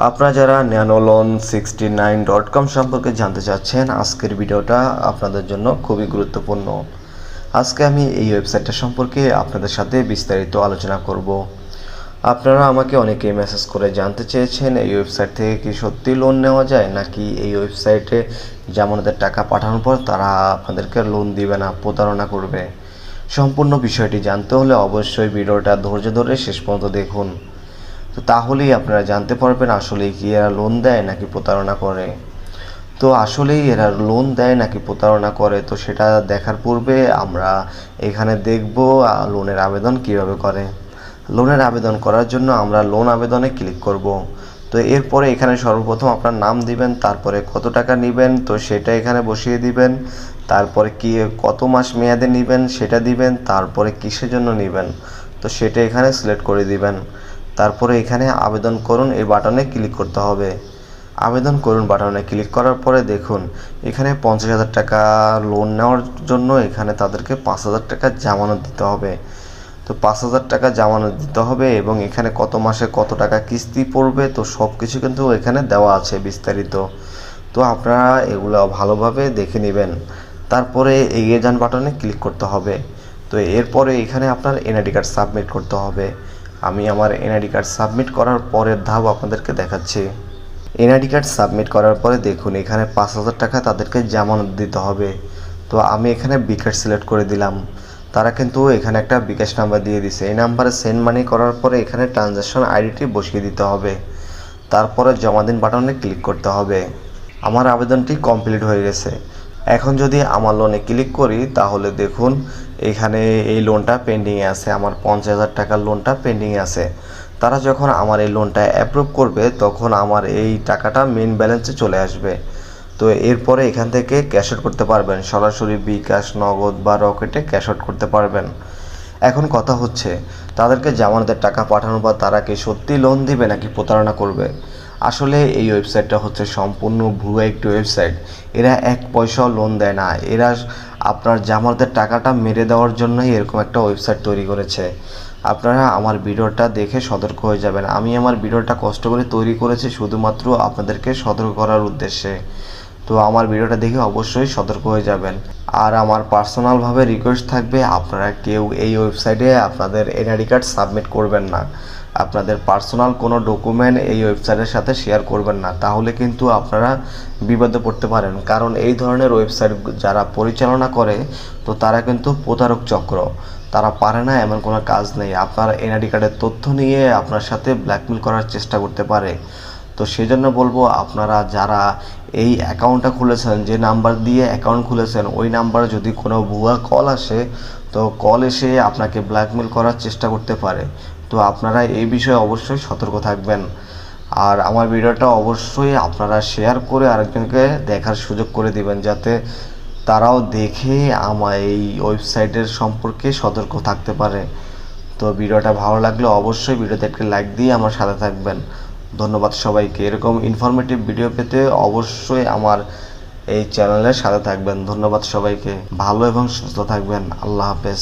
আপনারা যারা nanolon69.com সম্পর্কে জানতে চাচ্ছেন, আজকের ভিডিওটা আপনাদের জন্য খুবই গুরুত্বপূর্ণ। আজকে আমি এই ওয়েবসাইটটা সম্পর্কে আপনাদের সাথে বিস্তারিত আলোচনা করব। আপনারা আমাকে অনেকেই মেসেজ করে জানতে চেয়েছেন এই ওয়েবসাইট থেকে কি সত্যি লোন নেওয়া যায়, নাকি এই ওয়েবসাইটে জামানতের টাকা পাঠানোর পর তারা আপনাদেরকে লোন দিবে না, প্রতারণা করবে। সম্পূর্ণ বিষয়টি জানতে হলে অবশ্যই ভিডিওটা ধৈর্য ধরে শেষ পর্যন্ত দেখুন। তো তাহলেই আপনারা জানতে পারবেন আসলেই কি এরা লোন দেয় নাকি প্রতারণা করে। তো আসলেই এরা লোন দেয় নাকি প্রতারণা করে, তো সেটা দেখার পূর্বে আমরা এখানে দেখব লোনের আবেদন কিভাবে করে। লোনের আবেদন করার জন্য আমরা লোন আবেদনে ক্লিক করব। তো এরপরে এখানে সর্বপ্রথম আপনার নাম দিবেন, তারপরে কত টাকা নেবেন তো সেটা এখানে বসিয়ে দিবেন, তারপরে কি কত মাস মেয়াদে নেবেন সেটা দিবেন, তারপরে কিসের জন্য নেবেন তো সেটা এখানে সিলেক্ট করে দিবেন। তারপরে এখানে আবেদন করুন এই বাটনে ক্লিক করতে হবে। আবেদন করুন বাটনে ক্লিক করার পরে দেখুন এখানে 50,000 টাকা লোন নেওয়ার জন্য এখানে তাদেরকে 5,000 টাকা জামানত দিতে হবে। তো 5,000 টাকা জামানত দিতে হবে এবং এখানে কত মাসে কত টাকা কিস্তি পড়বে তো সব কিছু কিন্তু এখানে দেওয়া আছে বিস্তারিত। তো আপনারা এগুলো ভালোভাবে দেখে নেবেন। তারপরে এগিয়ে যান বাটনে ক্লিক করতে হবে। তো এরপরে এখানে আপনার এনআইডি কার্ড সাবমিট করতে হবে। আমি আমার এনআইডি কার্ড সাবমিট করার পরের ধাপ আপনাদেরকে দেখাচ্ছি। এনআইডি কার্ড সাবমিট করার পরে দেখুন এখানে 5,000 টাকা তাদেরকে জামানত দিতে হবে। তো আমি এখানে বিকাশ সিলেক্ট করে দিলাম। তারা কিন্তু এখানে একটা বিকাশ নাম্বার দিয়ে দিছে। এই নাম্বারে সেন্ড মানি করার পরে এখানে ট্রানজ্যাকশন আইডিটি বসিয়ে দিতে হবে। তারপরে জমা দিন বাটনে ক্লিক করতে হবে। আমার আবেদনটি কমপ্লিট হয়ে গেছে। এখন যদি আমার লোনে ক্লিক করি তাহলে দেখুন এখানে এই লোনটা পেন্ডিংয়ে আছে, আমার 50,000 টাকার লোনটা পেন্ডিংয়ে আছে। তারা যখন আমার এই লোনটা অ্যাপ্রুভ করবে তখন আমার এই টাকাটা মেইন ব্যালেন্সে চলে আসবে। তো এরপরে এখান থেকে ক্যাশ আউট করতে পারবেন, সরাসরি বিকাশ, নগদ বা রকেটে ক্যাশ আউট করতে পারবেন। এখন কথা হচ্ছে তাদেরকে জামানতের টাকা পাঠানোর পর তারা কি সত্যি লোন দিবে নাকি প্রতারণা করবে। আসলে এই ওয়েবসাইটটা হচ্ছে সম্পূর্ণ ভুয়া একটি ওয়েবসাইট। এরা এক পয়সাও লোন দেয় না। এরা আপনার জামানতের টাকাটা মেরে দেওয়ার জন্যই এরকম একটা ওয়েবসাইট তৈরি করেছে। আপনারা আমার ভিডিওটা দেখে সতর্ক হয়ে যাবেন। আমি আমার ভিডিওটা কষ্ট করে তৈরি করেছি শুধুমাত্র আপনাদেরকে সতর্ক করার উদ্দেশ্যে। তো আমার ভিডিওটা দেখে অবশ্যই সতর্ক হয়ে যাবেন। আর আমার পার্সোনালভাবে রিকোয়েস্ট থাকবে আপনারা কেউ এই ওয়েবসাইটে আপনাদের এনআইডি কার্ড সাবমিট করবেন না। আপনাদের পার্সোনাল কোনো ডকুমেন্ট এই ওয়েবসাইটের সাথে শেয়ার করবেন না, তাহলে কিন্তু আপনারা বিপদে পড়তে পারেন। কারণ এই ধরনের ওয়েবসাইট যারা পরিচালনা করে তো তারা কিন্তু প্রতারক চক্র। তারা পারে না এমন কোনো কাজ নেই। আপনার এনআইডি কার্ডের তথ্য নিয়ে আপনার সাথে ব্ল্যাকমেল করার চেষ্টা করতে পারে। তো সেজন্য বলবো আপনারা যারা এই অ্যাকাউন্টটা খুলেছেন, যে নাম্বার দিয়ে অ্যাকাউন্ট খুলেছেন ওই নাম্বারে যদি কোনো ভুয়া কল আসে তো কল এসে আপনাকে ব্ল্যাকমেল করার চেষ্টা করতে পারে। তো আপনারা এই বিষয়ে অবশ্যই সতর্ক থাকবেন। আর আমার ভিডিওটা অবশ্যই আপনারা শেয়ার করে আরেকজনকে দেখার সুযোগ করে দিবেন, যাতে তারাও দেখে আমার এই ওয়েবসাইটের সম্পর্কে সতর্ক থাকতে পারে। তো ভিডিওটা ভালো লাগলে অবশ্যই ভিডিওতে একটা লাইক দিয়ে আমার সাথে থাকবেন। ধন্যবাদ সবাইকে। এরকম ইনফরমেটিভ ভিডিও পেতে অবশ্যই আমার এই চ্যানেলের সাথে থাকবেন। ধন্যবাদ সবাইকে। ভালো এবং সুস্থ থাকবেন। আল্লাহ হাফেজ।